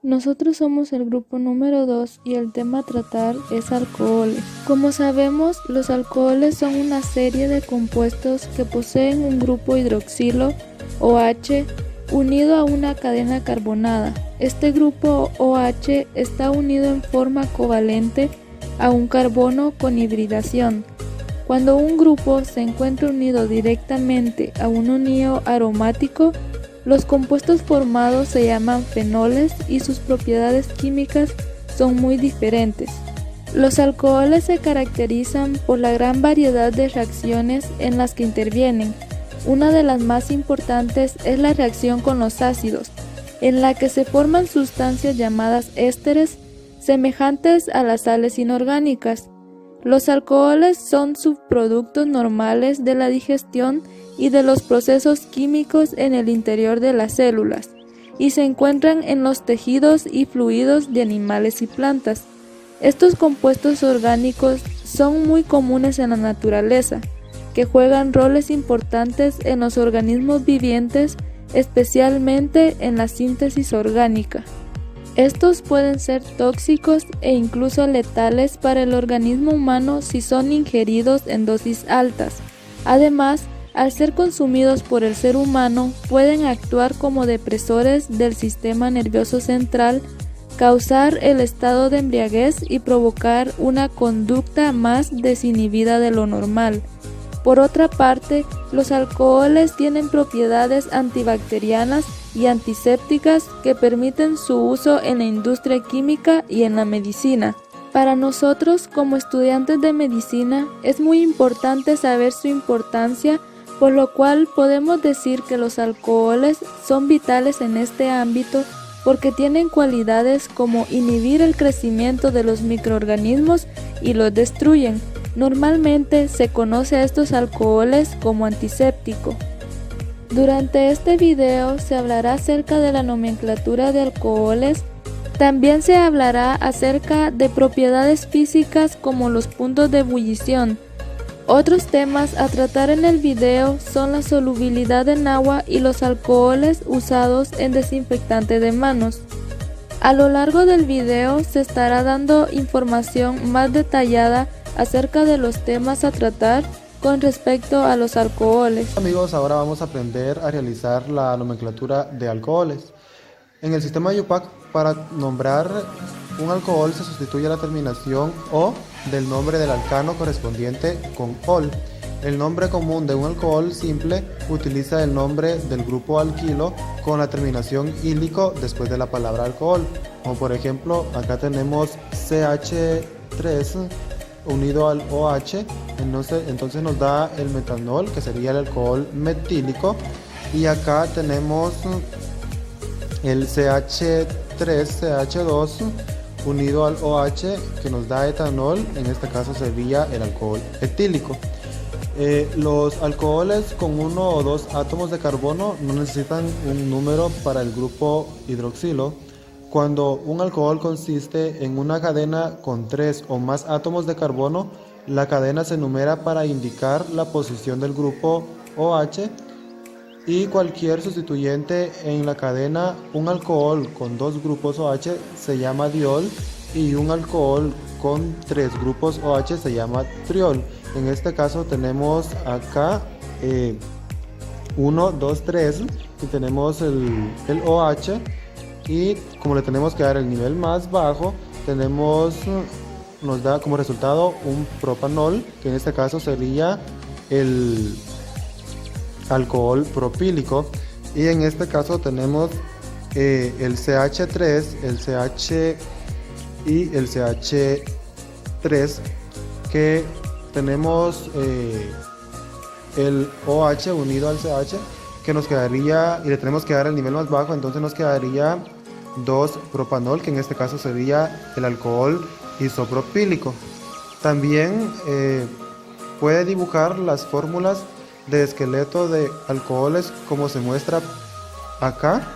Nosotros somos el grupo número 2 y el tema a tratar es alcoholes. Como sabemos, los alcoholes son una serie de compuestos que poseen un grupo hidroxilo OH unido a una cadena carbonada. Este grupo OH está unido en forma covalente a un carbono con hibridación. Cuando un grupo se encuentra unido directamente a un anillo aromático, los compuestos formados se llaman fenoles y sus propiedades químicas son muy diferentes. Los alcoholes se caracterizan por la gran variedad de reacciones en las que intervienen. Una de las más importantes es la reacción con los ácidos, en la que se forman sustancias llamadas ésteres semejantes a las sales inorgánicas. Los alcoholes son subproductos normales de la digestión y de los procesos químicos en el interior de las células, y se encuentran en los tejidos y fluidos de animales y plantas. Estos compuestos orgánicos son muy comunes en la naturaleza, que juegan roles importantes en los organismos vivientes, especialmente en la síntesis orgánica. Estos pueden ser tóxicos e incluso letales para el organismo humano si son ingeridos en dosis altas. Además, al ser consumidos por el ser humano, pueden actuar como depresores del sistema nervioso central, causar el estado de embriaguez y provocar una conducta más desinhibida de lo normal. Por otra parte, los alcoholes tienen propiedades antibacterianas y antisépticas que permiten su uso en la industria química y en la medicina. Para nosotros, como estudiantes de medicina, es muy importante saber su importancia, por lo cual podemos decir que los alcoholes son vitales en este ámbito porque tienen cualidades como inhibir el crecimiento de los microorganismos y los destruyen. Normalmente se conoce a estos alcoholes como antiséptico. Durante este video se hablará acerca de la nomenclatura de alcoholes. También se hablará acerca de propiedades físicas como los puntos de ebullición. Otros temas a tratar en el video son la solubilidad en agua y los alcoholes usados en desinfectante de manos. A lo largo del video se estará dando información más detallada acerca de los temas a tratar con respecto a los alcoholes. Amigos, ahora vamos a aprender a realizar la nomenclatura de alcoholes. En el sistema IUPAC, para nombrar un alcohol se sustituye la terminación O del nombre del alcano correspondiente con ol. El nombre común de un alcohol simple utiliza el nombre del grupo alquilo con la terminación ílico después de la palabra alcohol. Como por ejemplo, acá tenemos CH3 unido al OH, entonces nos da el metanol, que sería el alcohol metílico. Y acá tenemos el CH3CH2 unido al OH, que nos da etanol, en este caso sería el alcohol etílico. Los alcoholes con uno o dos átomos de carbono no necesitan un número para el grupo hidroxilo. Cuando un alcohol consiste en una cadena con 3 o más átomos de carbono, la cadena se numera para indicar la posición del grupo OH, y cualquier sustituyente en la cadena. Un alcohol con 2 grupos OH se llama diol y un alcohol con 3 grupos OH se llama triol. En este caso tenemos acá 1, 2, 3 y tenemos el OH, y como le tenemos que dar el nivel más bajo, nos da como resultado un propanol, que en este caso sería el alcohol propílico. Y en este caso tenemos el CH3, el CH y el CH3, que tenemos el OH unido al CH, que nos quedaría, y le tenemos que dar el nivel más bajo, entonces nos quedaría 2-propanol, que en este caso sería el alcohol isopropílico. También puede dibujar las fórmulas de esqueleto de alcoholes como se muestra acá,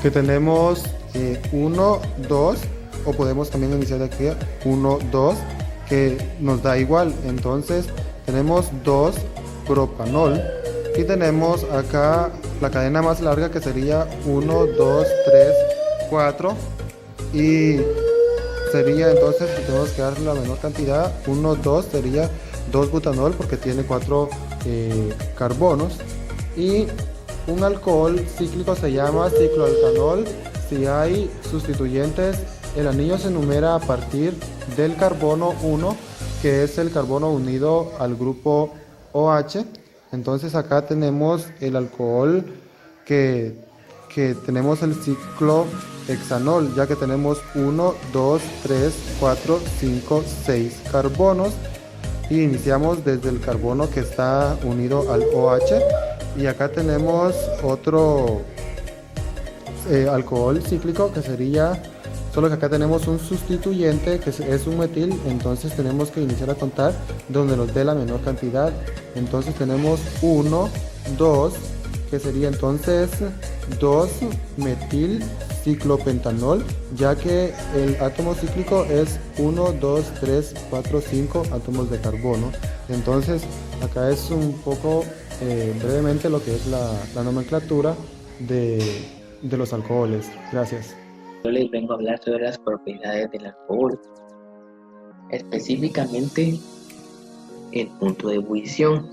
que tenemos 1, 2, o podemos también iniciar de aquí 1, 2, que nos da igual. Entonces tenemos 2 propanol y tenemos acá la cadena más larga, que sería 1, 2, 3, 4, y sería entonces que tenemos que dar la menor cantidad. 1, 2 sería 2 butanol porque tiene 4 carbonos, y un alcohol cíclico se llama cicloalcanol. Si hay sustituyentes, el anillo se numera a partir del carbono 1, que es el carbono unido al grupo OH. Entonces acá tenemos el alcohol que tenemos el ciclohexanol, ya que tenemos 1, 2, 3, 4, 5, 6 carbonos, y iniciamos desde el carbono que está unido al OH. Y acá tenemos otro alcohol cíclico, que sería, solo que acá tenemos un sustituyente que es un metil. Entonces tenemos que iniciar a contar donde nos dé la menor cantidad. Entonces tenemos 1, 2, que sería entonces 2 metil ciclopentanol, ya que el átomo cíclico es 1, 2, 3, 4, 5 átomos de carbono. Entonces acá es un poco brevemente lo que es la nomenclatura de los alcoholes. Gracias. Yo les vengo a hablar sobre las propiedades del alcohol, específicamente el punto de ebullición.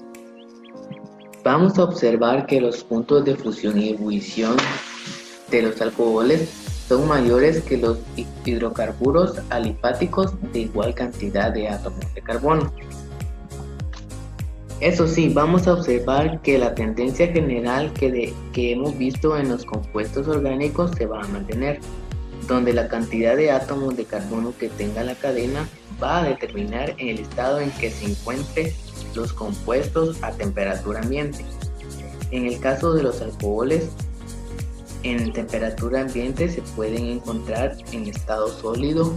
Vamos a observar que los puntos de fusión y ebullición de los alcoholes son mayores que los hidrocarburos alifáticos de igual cantidad de átomos de carbono. Eso sí, vamos a observar que la tendencia general que hemos visto en los compuestos orgánicos se va a mantener, donde la cantidad de átomos de carbono que tenga la cadena va a determinar el estado en que se encuentren los compuestos a temperatura ambiente. En el caso de los alcoholes, en temperatura ambiente se pueden encontrar en estado sólido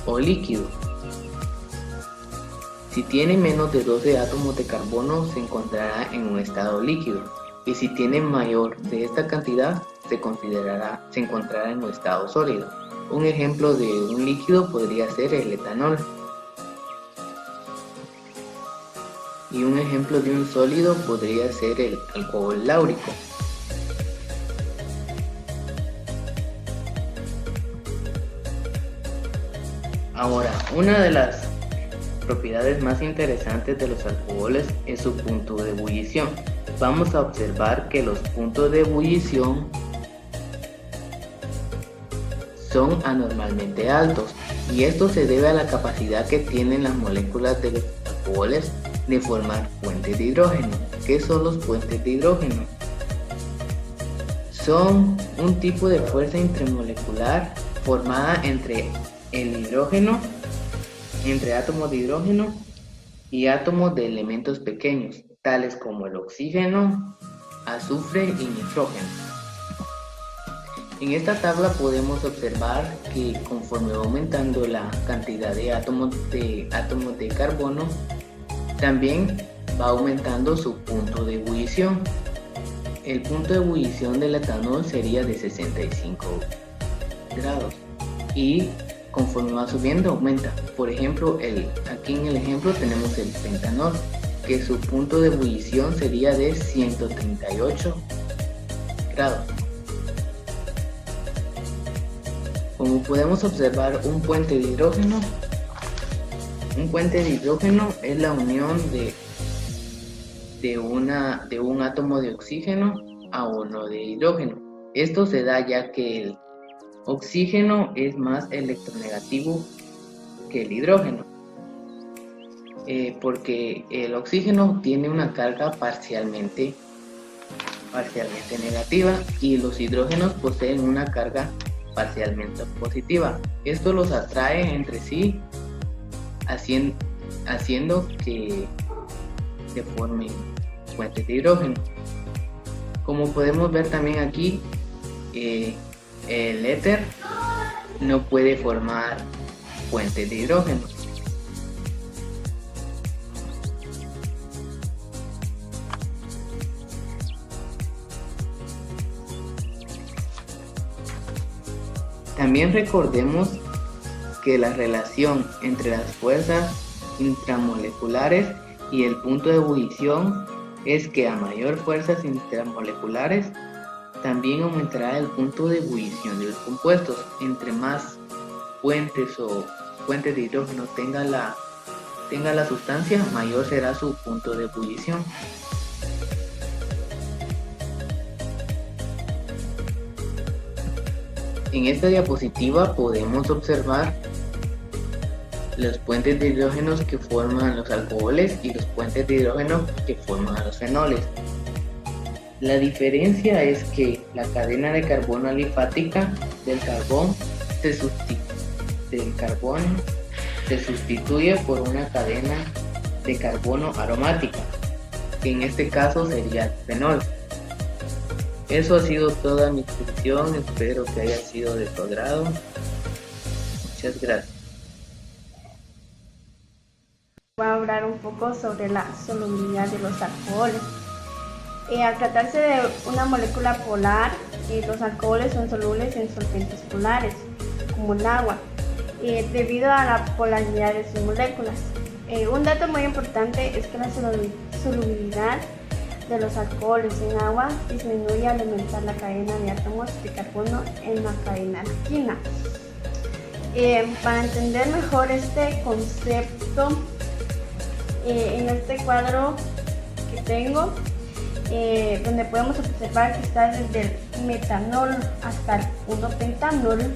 o líquido. Si tiene menos de 12 átomos de carbono, se encontrará en un estado líquido, y si tiene mayor de esta cantidad, se encontrará en un estado sólido. Un ejemplo de un líquido podría ser el etanol. Y un ejemplo de un sólido podría ser el alcohol láurico. Ahora, una de las propiedades más interesantes de los alcoholes es su punto de ebullición. Vamos a observar que los puntos de ebullición son anormalmente altos, y esto se debe a la capacidad que tienen las moléculas de los alcoholes de formar puentes de hidrógeno. ¿Qué son los puentes de hidrógeno? Son un tipo de fuerza intramolecular formada entre átomos de hidrógeno y átomos de elementos pequeños, tales como el oxígeno, azufre y nitrógeno. En esta tabla podemos observar que conforme va aumentando la cantidad de átomos de carbono, también va aumentando su punto de ebullición. El punto de ebullición del etanol sería de 65 grados, y conforme va subiendo aumenta. Por ejemplo, aquí en el ejemplo tenemos el pentanol, que su punto de ebullición sería de 138 grados. Como podemos observar, un puente de hidrógeno es la unión de un átomo de oxígeno a uno de hidrógeno. Esto se da ya que el oxígeno es más electronegativo que el hidrógeno, porque el oxígeno tiene una carga parcialmente negativa, y los hidrógenos poseen una carga parcialmente positiva. Esto los atrae entre sí, haciendo que se formen puentes de hidrógeno. Como podemos ver también aquí, el éter no puede formar puentes de hidrógeno. También recordemos que la relación entre las fuerzas intramoleculares y el punto de ebullición es que a mayor fuerzas intermoleculares también aumentará el punto de ebullición de los compuestos. Entre más puentes de hidrógeno tenga la sustancia, mayor será su punto de ebullición. En esta diapositiva podemos observar los puentes de hidrógenos que forman los alcoholes y los puentes de hidrógeno que forman a los fenoles. La diferencia es que la cadena de carbono alifática del carbón se sustituye por una cadena de carbono aromática, que en este caso sería el fenol. Eso ha sido toda mi exposición, espero que haya sido de tu agrado. Muchas gracias. Voy a hablar un poco sobre la solubilidad de los alcoholes. Al tratarse de una molécula polar, los alcoholes son solubles en solventes polares, como el agua, debido a la polaridad de sus moléculas. Un dato muy importante es que la solubilidad de los alcoholes en agua disminuye al aumentar la cadena de átomos de carbono en la cadena alquina. Para entender mejor este concepto, en este cuadro que tengo, donde podemos observar que está desde el metanol hasta el 1-pentanol,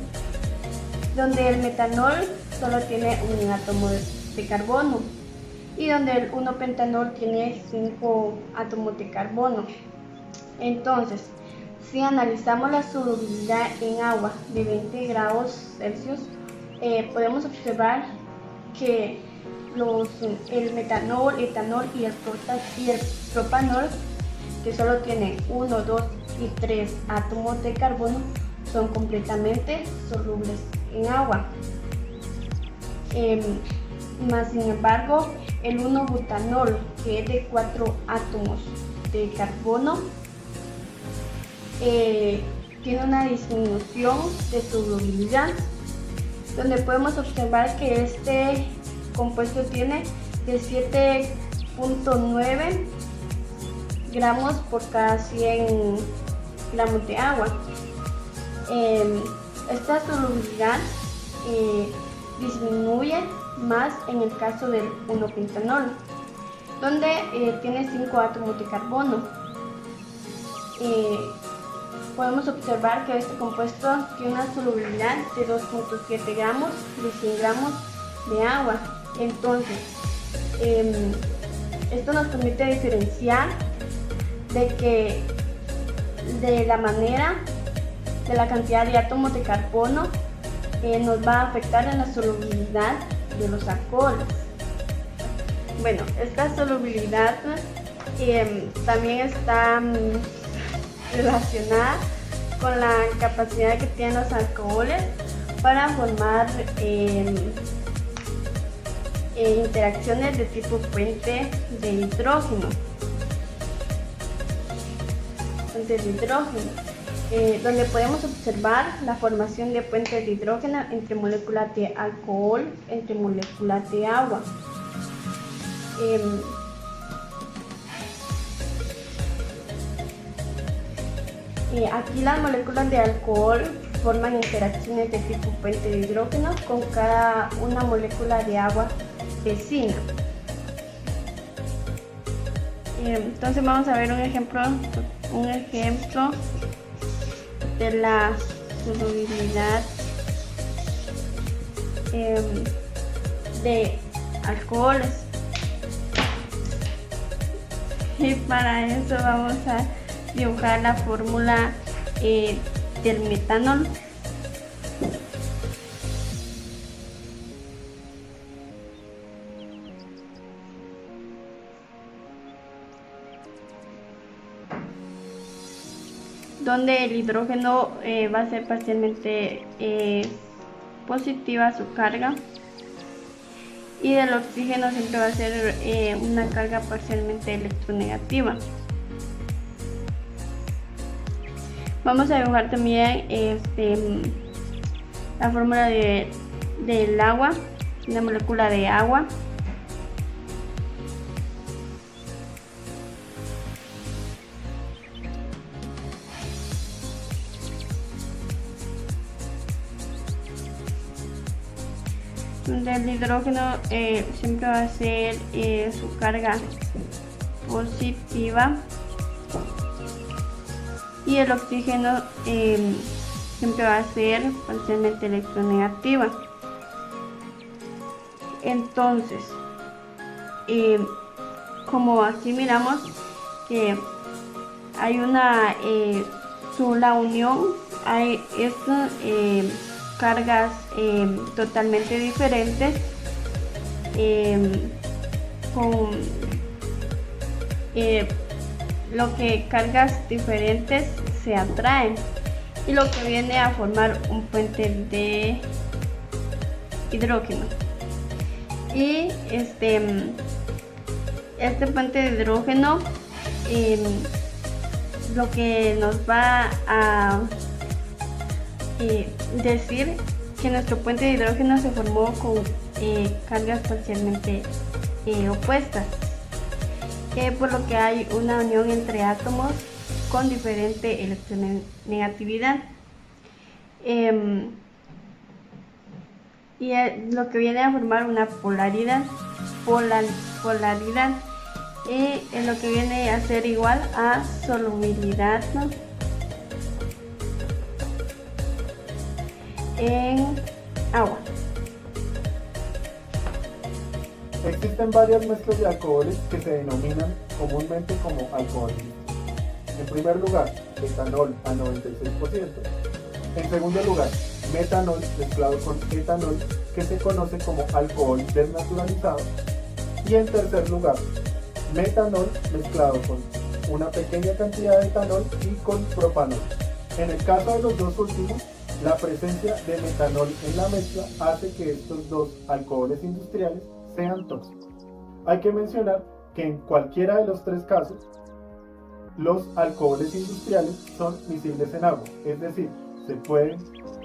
donde el metanol solo tiene un átomo de carbono y donde el 1-pentanol tiene 5 átomos de carbono. Entonces, si analizamos la solubilidad en agua de 20 grados Celsius, podemos observar que el metanol, etanol y el propanol, que solo tienen 1, 2 y 3 átomos de carbono, son completamente solubles en agua. Más sin embargo, el 1-butanol, que es de 4 átomos de carbono, tiene una disminución de solubilidad, donde podemos observar que este compuesto tiene de 7.9 gramos por cada 100 gramos de agua. Esta solubilidad disminuye más en el caso del 1-pentanol, donde tiene 5 átomos de carbono. Podemos observar que este compuesto tiene una solubilidad de 2.7 gramos de 100 gramos de agua. Entonces, esto nos permite diferenciar de la cantidad de átomos de carbono nos va a afectar en la solubilidad de los alcoholes. Bueno, esta solubilidad también está relacionada con la capacidad que tienen los alcoholes para formar interacciones de tipo puente de hidrógeno. Donde podemos observar la formación de puentes de hidrógeno entre moléculas de alcohol, entre moléculas de agua. Aquí las moléculas de alcohol forman interacciones de tipo puente de hidrógeno con cada una molécula de agua vecina. Entonces vamos a ver un ejemplo de la solubilidad de alcoholes. Y para eso vamos a dibujar la fórmula del metanol. Donde el hidrógeno va a ser parcialmente positiva su carga, y del oxígeno siempre va a ser una carga parcialmente electronegativa. Vamos a dibujar también la fórmula del agua, una molécula de agua. donde el hidrógeno siempre va a ser su carga positiva y el oxígeno siempre va a ser parcialmente electronegativa. Entonces, como aquí miramos que hay la unión, hay estas cargas totalmente diferentes con lo que cargas diferentes se atraen y lo que viene a formar un puente de hidrógeno. Y este puente de hidrógeno lo que nos va a decir que nuestro puente de hidrógeno se formó con cargas parcialmente opuestas, por lo que hay una unión entre átomos con diferente electronegatividad. Y lo que viene a formar una polaridad, es lo que viene a ser igual a solubilidad, ¿no?, en agua. Existen varias mezclas de alcoholes que se denominan comúnmente como alcoholes. En primer lugar, etanol a 96%. En segundo lugar, metanol mezclado con etanol, que se conoce como alcohol desnaturalizado. Y en tercer lugar, metanol mezclado con una pequeña cantidad de etanol y con propanol. En el caso de los dos últimos, la presencia de metanol en la mezcla hace que estos dos alcoholes industriales sean tóxicos. Hay que mencionar que en cualquiera de los tres casos, los alcoholes industriales son miscibles en agua, es decir, se pueden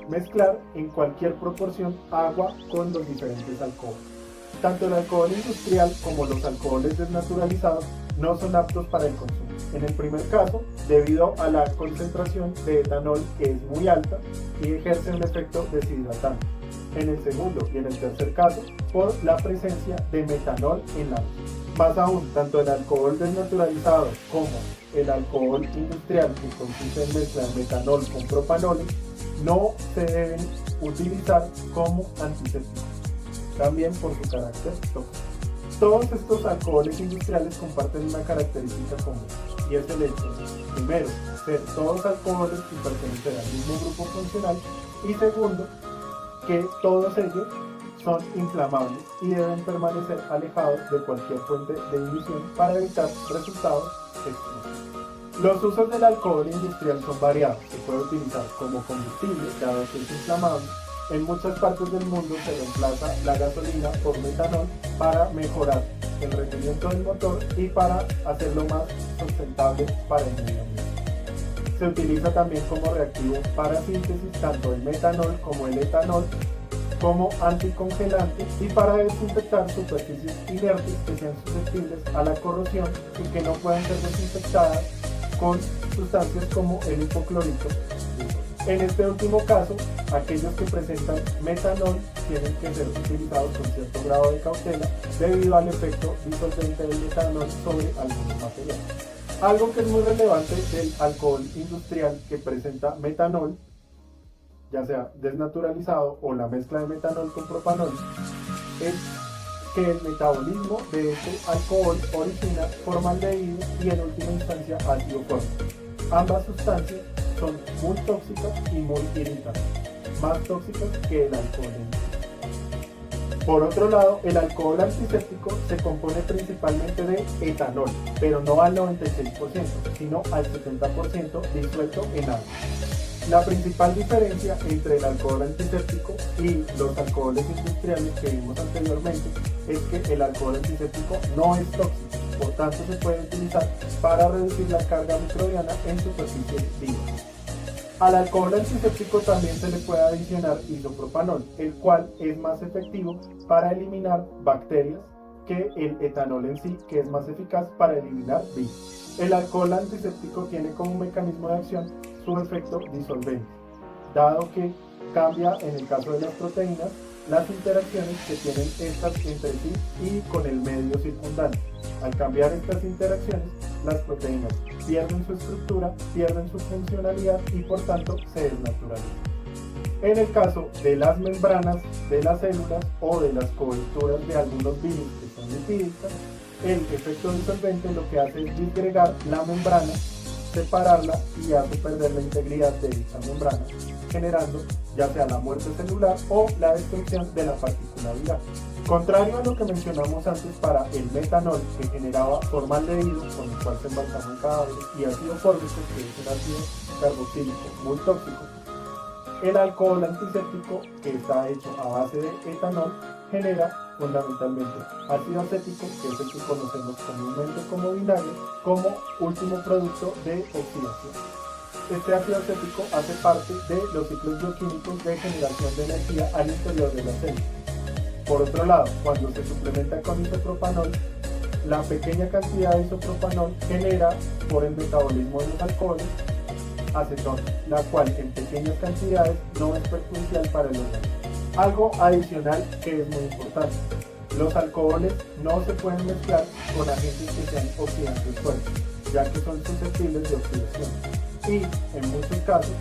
mezclar en cualquier proporción agua con los diferentes alcoholes. Tanto el alcohol industrial como los alcoholes desnaturalizados no son aptos para el consumo. En el primer caso, debido a la concentración de etanol, que es muy alta y ejerce un efecto deshidratante. En el segundo y en el tercer caso, por la presencia de metanol en la mezcla. Más aún, tanto el alcohol desnaturalizado como el alcohol industrial, que consiste en mezcla de metanol con propanol, no se deben utilizar como antisépticos, también por su carácter tóxico. Todos estos alcoholes industriales comparten una característica común, y es el hecho de, primero, ser todos alcoholes y pertenecer al mismo grupo funcional, y segundo, que todos ellos son inflamables y deben permanecer alejados de cualquier fuente de ignición para evitar resultados explosivos. Los usos del alcohol industrial son variados. Se puede utilizar como combustible, dado que es inflamable. En muchas partes del mundo se reemplaza la gasolina por metanol para mejorar el rendimiento del motor y para hacerlo más sustentable para el medio ambiente. Se utiliza también como reactivo para síntesis tanto el metanol como el etanol, como anticongelante y para desinfectar superficies inertes que sean susceptibles a la corrosión y que no puedan ser desinfectadas con sustancias como el hipoclorito. En este último caso, aquellos que presentan metanol tienen que ser utilizados con cierto grado de cautela debido al efecto disolvente del metanol sobre algunos materiales. Algo que es muy relevante del alcohol industrial que presenta metanol, ya sea desnaturalizado o la mezcla de metanol con propanol, es que el metabolismo de este alcohol origina formaldehído y en última instancia ácido fórmico. Ambas sustancias son muy tóxicas y muy irritantes, más tóxicas que el alcohol industrial. Por otro lado, el alcohol antiséptico se compone principalmente de etanol, pero no al 96%, sino al 70% disuelto en agua. La principal diferencia entre el alcohol antiséptico y los alcoholes industriales que vimos anteriormente es que el alcohol antiséptico no es tóxico, por tanto se puede utilizar para reducir la carga microbiana en superficies vivas. Al alcohol antiséptico también se le puede adicionar isopropanol, el cual es más efectivo para eliminar bacterias que el etanol en sí, que es más eficaz para eliminar virus. El alcohol antiséptico tiene como mecanismo de acción su efecto disolvente, dado que cambia en el caso de las proteínas las interacciones que tienen estas entre sí y con el medio circundante. Al cambiar estas interacciones, las proteínas pierden su estructura, pierden su funcionalidad y por tanto se desnaturalizan. En el caso de las membranas de las células o de las coberturas de algunos virus que son lipídicas, el efecto disolvente lo que hace es disgregar la membrana, separarla y hace perder la integridad de esta membrana, generando ya sea la muerte celular o la destrucción de la particularidad. Contrario a lo que mencionamos antes para el metanol, que generaba formaldehído con el cual se embalsaman cadáveres, y ácido fórmico, que es un ácido carboxílico muy tóxico, el alcohol antiséptico, que está hecho a base de etanol, genera fundamentalmente ácido acético, que es el que conocemos comúnmente como vinagre, como último producto de oxidación. Este ácido acético hace parte de los ciclos bioquímicos de generación de energía al interior de la célula. Por otro lado, cuando se suplementa con isopropanol, la pequeña cantidad de isopropanol genera, por el metabolismo de los alcoholes, acetona, la cual en pequeñas cantidades no es perjudicial para el organismo. Algo adicional que es muy importante: los alcoholes no se pueden mezclar con agentes que sean oxidantes fuertes, ya que son susceptibles de oxidación. Y en muchos casos,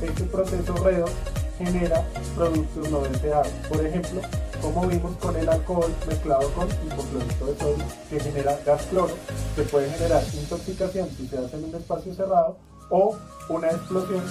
este proceso redox genera productos no deseados. Por ejemplo, como vimos con el alcohol mezclado con hipoclorito de sodio, que genera gas cloro, que puede generar intoxicación si se hace en un espacio cerrado, o una explosión